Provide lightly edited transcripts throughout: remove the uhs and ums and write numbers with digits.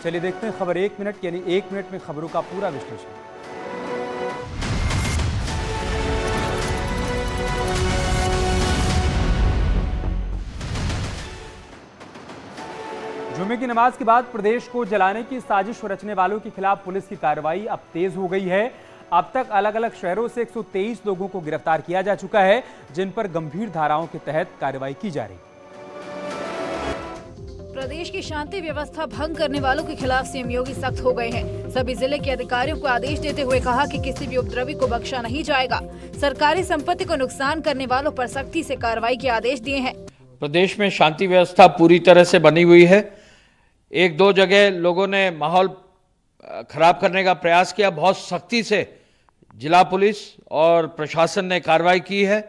चलिए देखते हैं खबर 1 मिनट यानी 1 मिनट में खबरों का पूरा विश्लेषण। जुमे की नमाज के बाद प्रदेश को जलाने की साजिश रचने वालों के खिलाफ पुलिस की कार्रवाई अब तेज हो गई है। अब तक अलग अलग शहरों से 123 लोगों को गिरफ्तार किया जा चुका है, जिन पर गंभीर धाराओं के तहत कार्रवाई की जा रही है। प्रदेश की शांति व्यवस्था भंग करने वालों के खिलाफ सीएम योगी सख्त हो गए हैं। सभी जिले के अधिकारियों को आदेश देते हुए कहा कि किसी भी उपद्रवी को बख्शा नहीं जाएगा। सरकारी संपत्ति को नुकसान करने वालों पर सख्ती से कार्रवाई के आदेश दिए हैं। प्रदेश में शांति व्यवस्था पूरी तरह से बनी हुई है। एक दो जगह लोगों ने माहौल खराब करने का प्रयास किया, बहुत सख्ती से जिला पुलिस और प्रशासन ने कार्रवाई की है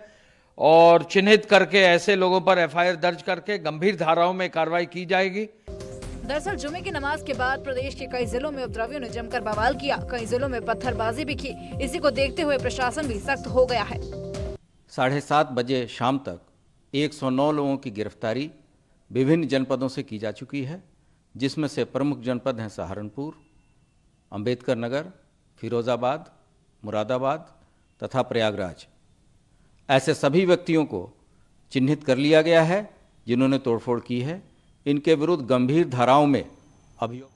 और चिन्हित करके ऐसे लोगों पर एफआईआर दर्ज करके गंभीर धाराओं में कार्रवाई की जाएगी। दरअसल जुमे की नमाज के बाद प्रदेश के कई जिलों में उपद्रवियों ने जमकर बवाल किया, कई जिलों में पत्थरबाजी भी की। इसी को देखते हुए प्रशासन भी सख्त हो गया है। 7:30 बजे शाम तक 109 लोगों की गिरफ्तारी विभिन्न जनपदों से की जा चुकी है, जिसमें से प्रमुख जनपद हैं सहारनपुर, अंबेडकर नगर, फिरोजाबाद, मुरादाबाद तथा प्रयागराज। ऐसे सभी व्यक्तियों को चिन्हित कर लिया गया है जिन्होंने तोड़फोड़ की है। इनके विरुद्ध गंभीर धाराओं में अभियोग।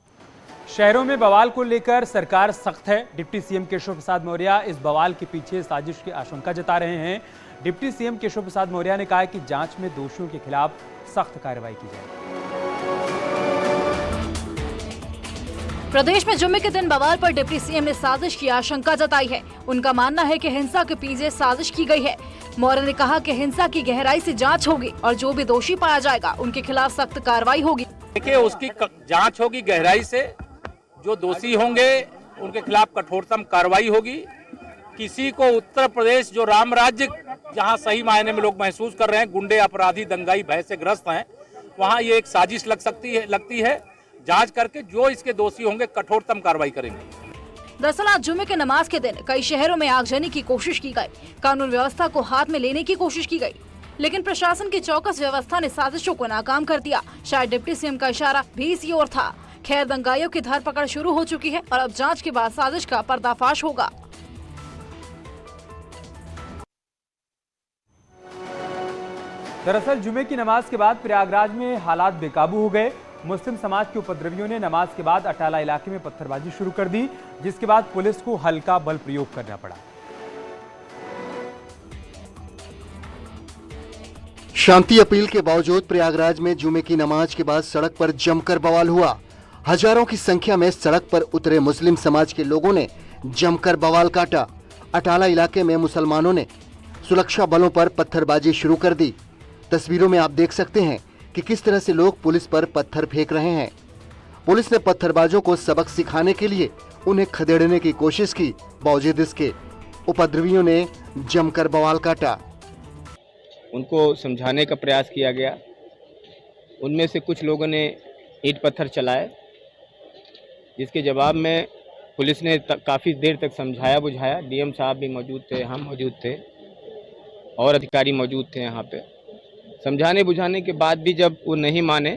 शहरों में बवाल को लेकर सरकार सख्त है। डिप्टी सीएम केशव प्रसाद मौर्य इस बवाल के पीछे साजिश की आशंका जता रहे हैं। डिप्टी सीएम केशव प्रसाद मौर्य ने कहा कि जांच में दोषियों के खिलाफ सख्त कार्रवाई की जाएगी। प्रदेश में जुम्मे के दिन बवाल पर डिप्टी सीएम ने साजिश की आशंका जताई है। उनका मानना है कि हिंसा के पीछे साजिश की गई है। मौर्य ने कहा कि हिंसा की गहराई से जांच होगी और जो भी दोषी पाया जाएगा उनके खिलाफ सख्त कार्रवाई होगी। देखिए, उसकी जांच होगी गहराई से, जो दोषी होंगे उनके खिलाफ कठोरतम कार्रवाई होगी। किसी को उत्तर प्रदेश जो राम राज्य जहां सही मायने में लोग महसूस कर रहे हैं, गुंडे अपराधी दंगाई भय से ग्रस्त हैं, वहां ये एक साजिश लगती है। जांच करके जो इसके दोषी होंगे कठोरतम कार्रवाई करेंगे। दरअसल आज जुम्मे के नमाज के दिन कई शहरों में आगजनी की कोशिश की गई, कानून व्यवस्था को हाथ में लेने की कोशिश की गई, लेकिन प्रशासन की चौकस व्यवस्था ने साजिशों को नाकाम कर दिया। शायद डिप्टी सीएम का इशारा भी इसी ओर था। खैर, दंगाइयों की धरपकड़ शुरू हो चुकी है और अब जांच के बाद साजिश का पर्दाफाश होगा। दरअसल जुमे की नमाज के बाद प्रयागराज में हालात बेकाबू हो गए। मुस्लिम समाज के उपद्रवियों ने नमाज के बाद अटाला इलाके में पत्थरबाजी शुरू कर दी, जिसके बाद पुलिस को हल्का बल प्रयोग करना पड़ा। शांति अपील के बावजूद प्रयागराज में जुमे की नमाज के बाद सड़क पर जमकर बवाल हुआ। हजारों की संख्या में सड़क पर उतरे मुस्लिम समाज के लोगों ने जमकर बवाल काटा। अटाला इलाके में मुसलमानों ने सुरक्षा बलों पर पत्थरबाजी शुरू कर दी। तस्वीरों में आप देख सकते हैं कि किस तरह से लोग पुलिस पर पत्थर फेंक रहे हैं। पुलिस ने पत्थरबाजों को सबक सिखाने के लिए उन्हें खदेड़ने की कोशिश की, बावजूद इसके उपद्रवियों ने जमकर बवाल काटा। उनको समझाने का प्रयास किया गया। उनमें से कुछ लोगों ने ईंट पत्थर चलाए, जिसके जवाब में पुलिस ने काफ़ी देर तक समझाया बुझाया। डीएम साहब भी मौजूद थे, हम मौजूद थे और अधिकारी मौजूद थे यहाँ पे। समझाने बुझाने के बाद भी जब वो नहीं माने,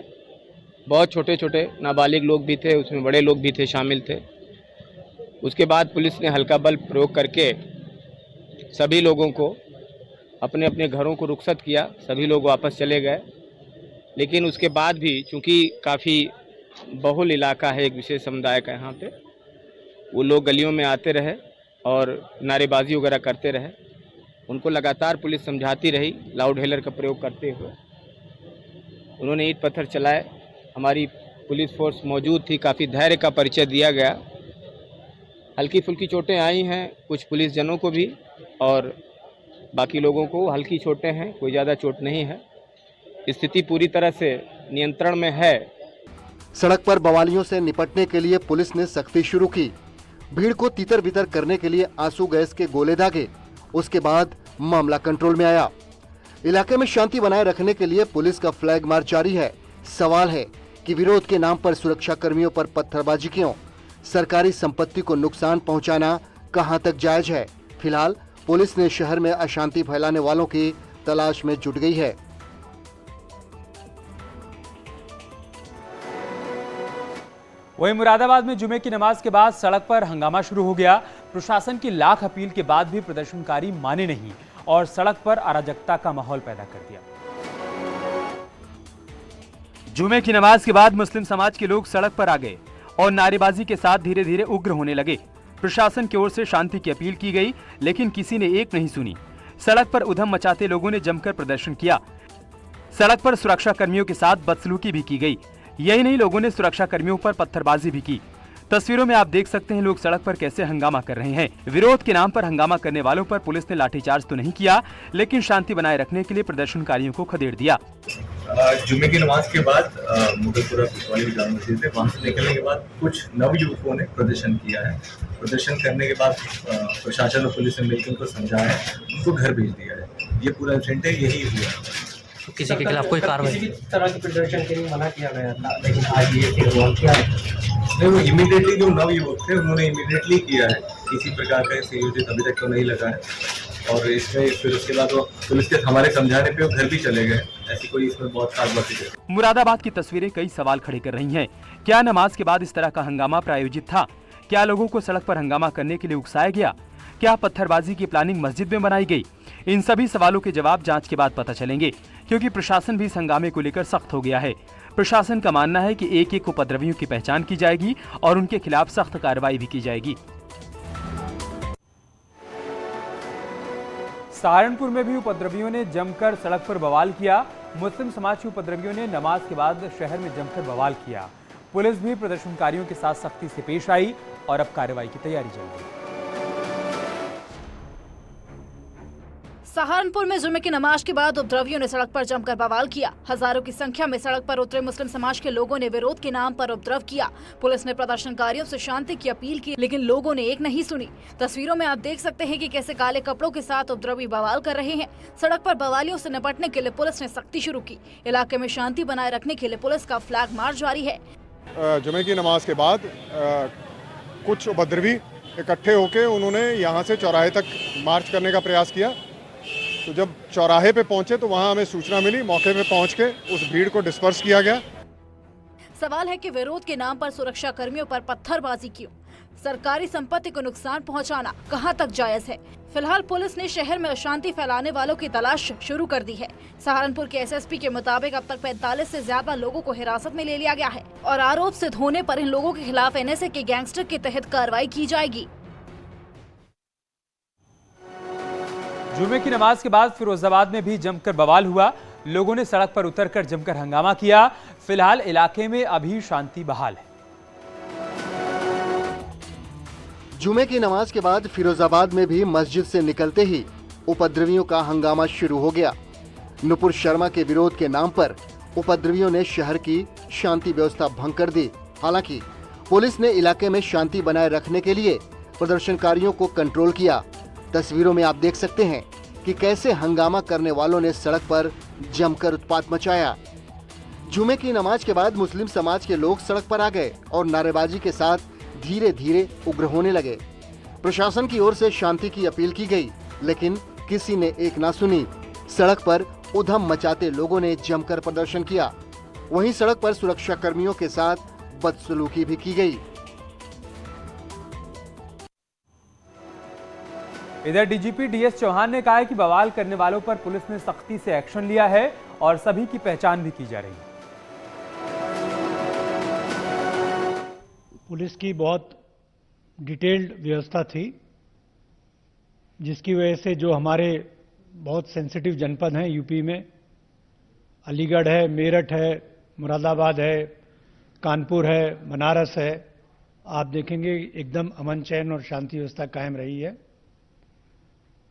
बहुत छोटे छोटे नाबालिग लोग भी थे, उसमें बड़े लोग भी थे, शामिल थे। उसके बाद पुलिस ने हल्का बल प्रयोग करके सभी लोगों को अपने अपने घरों को रुखसत किया। सभी लोग वापस चले गए, लेकिन उसके बाद भी चूँकि काफ़ी बहुल इलाका है एक विशेष समुदाय का, यहाँ पे वो लोग गलियों में आते रहे और नारेबाजी वगैरह करते रहे। उनको लगातार पुलिस समझाती रही, लाउड हेलर का प्रयोग करते हुए। उन्होंने ईंट पत्थर चलाए। हमारी पुलिस फोर्स मौजूद थी, काफ़ी धैर्य का परिचय दिया गया। हल्की फुल्की चोटें आई हैं कुछ पुलिस जनों को भी, और बाकी लोगों को हल्की चोटें हैं, कोई ज़्यादा चोट नहीं है। स्थिति पूरी तरह से नियंत्रण में है। सड़क पर बवालियों से निपटने के लिए पुलिस ने सख्ती शुरू की। भीड़ को तितर बितर करने के लिए आंसू गैस के गोले दागे। उसके बाद मामला कंट्रोल में आया। इलाके में शांति बनाए रखने के लिए पुलिस का फ्लैग मार्च जारी है। सवाल है कि विरोध के नाम पर सुरक्षा कर्मियों पर पत्थरबाजी क्यों? सरकारी संपत्ति को नुकसान पहुंचाना कहां तक जायज है? फिलहाल पुलिस ने शहर में अशांति फैलाने वालों की तलाश में जुट गई है। वहीं मुरादाबाद में जुमे की नमाज के बाद सड़क पर हंगामा शुरू हो गया। प्रशासन की लाख अपील के बाद भी प्रदर्शनकारी माने नहीं और सड़क पर अराजकता का माहौल पैदा कर दिया। जुमे की नमाज के बाद मुस्लिम समाज के लोग सड़क पर आ गए और नारेबाजी के साथ धीरे धीरे उग्र होने लगे। प्रशासन की ओर से शांति की अपील की गई, लेकिन किसी ने एक नहीं सुनी। सड़क पर उधम मचाते लोगों ने जमकर प्रदर्शन किया। सड़क पर सुरक्षा कर्मियों के साथ बदसलूकी भी की गई। यही नहीं, लोगों ने सुरक्षा कर्मियों पर पत्थरबाजी भी की। तस्वीरों में आप देख सकते हैं लोग सड़क पर कैसे हंगामा कर रहे हैं। विरोध के नाम पर हंगामा करने वालों पर पुलिस ने लाठीचार्ज तो नहीं किया, लेकिन शांति बनाए रखने के लिए प्रदर्शनकारियों को खदेड़ दिया। जुमे की नमाज के बाद मुगलपुरा पिछवाड़ी जामा मस्जिद है, वहाँ से निकलने के बाद कुछ नवयुवकों ने प्रदर्शन किया है। प्रदर्शन करने के बाद प्रशासन और पुलिस ने मिलकर उनको समझाया, उनको घर भेज दिया है। ये पूरा इंसिडेंट है, यही हुआ। तो किसी के खिलाफ कोई कार्रवाई? किसी भी तरह के प्रदर्शन के लिए मना किया गया था, लेकिन आज ये किया नहीं, वो इमीडिएटली जो नवयुवक थे उन्होंने इमीडिएटली किया है। किसी प्रकार का संयोजित अभी तक तो नहीं लगा है। और इसमें फिर उसके बाद वो पुलिस के हमारे समझाने पे वो घर भी चले गए। ऐसी कोई इसमें बहुत खास बात नहीं है। मुरादाबाद की तस्वीरें कई सवाल खड़े कर रही हैं। क्या नमाज के बाद इस तरह का हंगामा प्रायोजित था? क्या लोगों को सड़क पर हंगामा करने के लिए उकसाया गया? क्या पत्थरबाजी की प्लानिंग मस्जिद में बनाई गई? इन सभी सवालों के जवाब जांच के बाद पता चलेंगे, क्योंकि प्रशासन भी इस हंगामे को लेकर सख्त हो गया है। प्रशासन का मानना है कि एक एक उपद्रवियों की पहचान की जाएगी और उनके खिलाफ सख्त कार्रवाई भी की जाएगी। सहारनपुर में भी उपद्रवियों ने जमकर सड़क पर बवाल किया। मुस्लिम समाज के उपद्रवियों ने नमाज के बाद शहर में जमकर बवाल किया। पुलिस भी प्रदर्शनकारियों के साथ सख्ती से पेश आई और अब कार्रवाई की तैयारी चल रही है। सहारनपुर में जुमे की नमाज के बाद उपद्रवियों ने सड़क पर जमकर बवाल किया। हजारों की संख्या में सड़क पर उतरे मुस्लिम समाज के लोगों ने विरोध के नाम पर उपद्रव किया। पुलिस ने प्रदर्शनकारियों से शांति की अपील की, लेकिन लोगों ने एक नहीं सुनी। तस्वीरों में आप देख सकते हैं कि कैसे काले कपड़ों के साथ उपद्रवी बवाल कर रहे हैं। सड़क पर बवालियों से निपटने के लिए पुलिस ने सख्ती शुरू की। इलाके में शांति बनाए रखने के लिए पुलिस का फ्लैग मार्च जारी है। जुमे की नमाज के बाद कुछ उपद्रवी इकट्ठे होकर उन्होंने यहाँ से चौराहे तक मार्च करने का प्रयास किया। तो जब चौराहे पे पहुंचे तो वहां हमें सूचना मिली। मौके पे पहुंच के उस भीड़ को डिस्पर्स किया गया। सवाल है कि विरोध के नाम पर सुरक्षा कर्मियों पर पत्थरबाजी क्यों? सरकारी संपत्ति को नुकसान पहुंचाना कहां तक जायज है? फिलहाल पुलिस ने शहर में अशांति फैलाने वालों की तलाश शुरू कर दी है। सहारनपुर के एसएसपी के मुताबिक अब तक 45 से ज्यादा लोगों को हिरासत में ले लिया गया है और आरोप सिद्ध होने पर इन लोगों के खिलाफ एनएसए के गैंगस्टर के तहत कार्रवाई की जाएगी। जुमे की नमाज के बाद फिरोजाबाद में भी जमकर बवाल हुआ। लोगों ने सड़क पर उतरकर जमकर हंगामा किया। फिलहाल इलाके में अभी शांति बहाल है। जुमे की नमाज के बाद फिरोजाबाद में भी मस्जिद से निकलते ही उपद्रवियों का हंगामा शुरू हो गया। नुपुर शर्मा के विरोध के नाम पर उपद्रवियों ने शहर की शांति व्यवस्था भंग कर दी। हालांकि पुलिस ने इलाके में शांति बनाए रखने के लिए प्रदर्शनकारियों को कंट्रोल किया। तस्वीरों में आप देख सकते हैं कि कैसे हंगामा करने वालों ने सड़क पर जमकर उत्पात मचाया। जुमे की नमाज के बाद मुस्लिम समाज के लोग सड़क पर आ गए और नारेबाजी के साथ धीरे धीरे उग्र होने लगे। प्रशासन की ओर से शांति की अपील की गई, लेकिन किसी ने एक ना सुनी। सड़क पर उधम मचाते लोगों ने जमकर प्रदर्शन किया। वहीं सड़क पर सुरक्षा कर्मियों के साथ बदसलूकी भी की गई। इधर डीजीपी डीएस चौहान ने कहा है कि बवाल करने वालों पर पुलिस ने सख्ती से एक्शन लिया है और सभी की पहचान भी की जा रही है। पुलिस की बहुत डिटेल्ड व्यवस्था थी, जिसकी वजह से जो हमारे बहुत सेंसिटिव जनपद हैं यूपी में, अलीगढ़ है, मेरठ है, मुरादाबाद है, कानपुर है, बनारस है, आप देखेंगे एकदम अमन चैन और शांति व्यवस्था कायम रही है।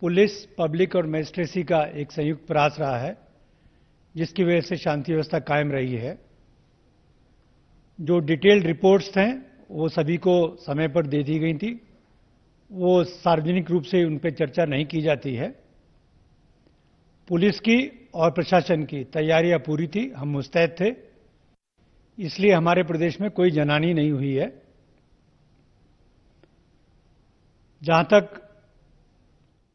पुलिस, पब्लिक और मजिस्ट्रेसी का एक संयुक्त प्रयास रहा है, जिसकी वजह से शांति व्यवस्था कायम रही है। जो डिटेल्ड रिपोर्ट्स हैं वो सभी को समय पर दे दी गई थी। वो सार्वजनिक रूप से उन पर चर्चा नहीं की जाती है। पुलिस की और प्रशासन की तैयारियां पूरी थी, हम मुस्तैद थे, इसलिए हमारे प्रदेश में कोई जनहानि नहीं हुई है। जहां तक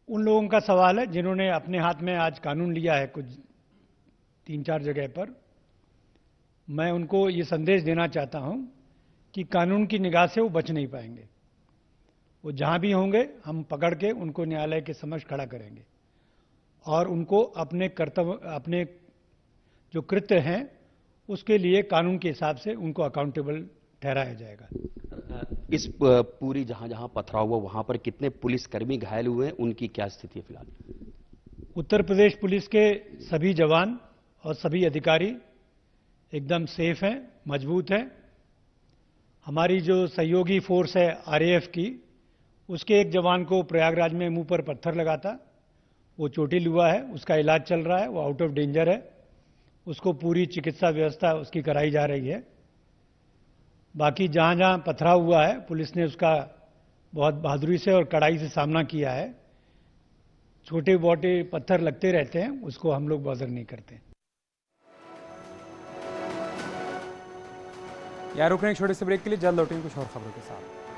उन लोगों का सवाल है जिन्होंने अपने हाथ में आज कानून लिया है कुछ 3-4 जगह पर, मैं उनको ये संदेश देना चाहता हूं कि कानून की निगाह से वो बच नहीं पाएंगे। वो जहां भी होंगे हम पकड़ के उनको न्यायालय के समक्ष खड़ा करेंगे और उनको अपने कर्तव्य, अपने जो कृत्य हैं उसके लिए कानून के हिसाब से उनको अकाउंटेबल ठहराया जाएगा। इस पूरी जहां जहां पथराव हुआ वहां पर कितने पुलिसकर्मी घायल हुए हैं, उनकी क्या स्थिति है फिलहाल? उत्तर प्रदेश पुलिस के सभी जवान और सभी अधिकारी एकदम सेफ हैं, मजबूत हैं। हमारी जो सहयोगी फोर्स है आरएएफ की, उसके एक जवान को प्रयागराज में मुंह पर पत्थर लगा था, वो चोटिल हुआ है, उसका इलाज चल रहा है, वो आउट ऑफ डेंजर है, उसको पूरी चिकित्सा व्यवस्था उसकी कराई जा रही है। बाकी जहां जहां पथराव हुआ है पुलिस ने उसका बहुत बहादुरी से और कड़ाई से सामना किया है। छोटे मोटे पत्थर लगते रहते हैं, उसको हम लोग बॉदर नहीं करते। यार रुकने एक छोटे से ब्रेक के लिए, जल्द लौटेंगे कुछ और खबरों के साथ।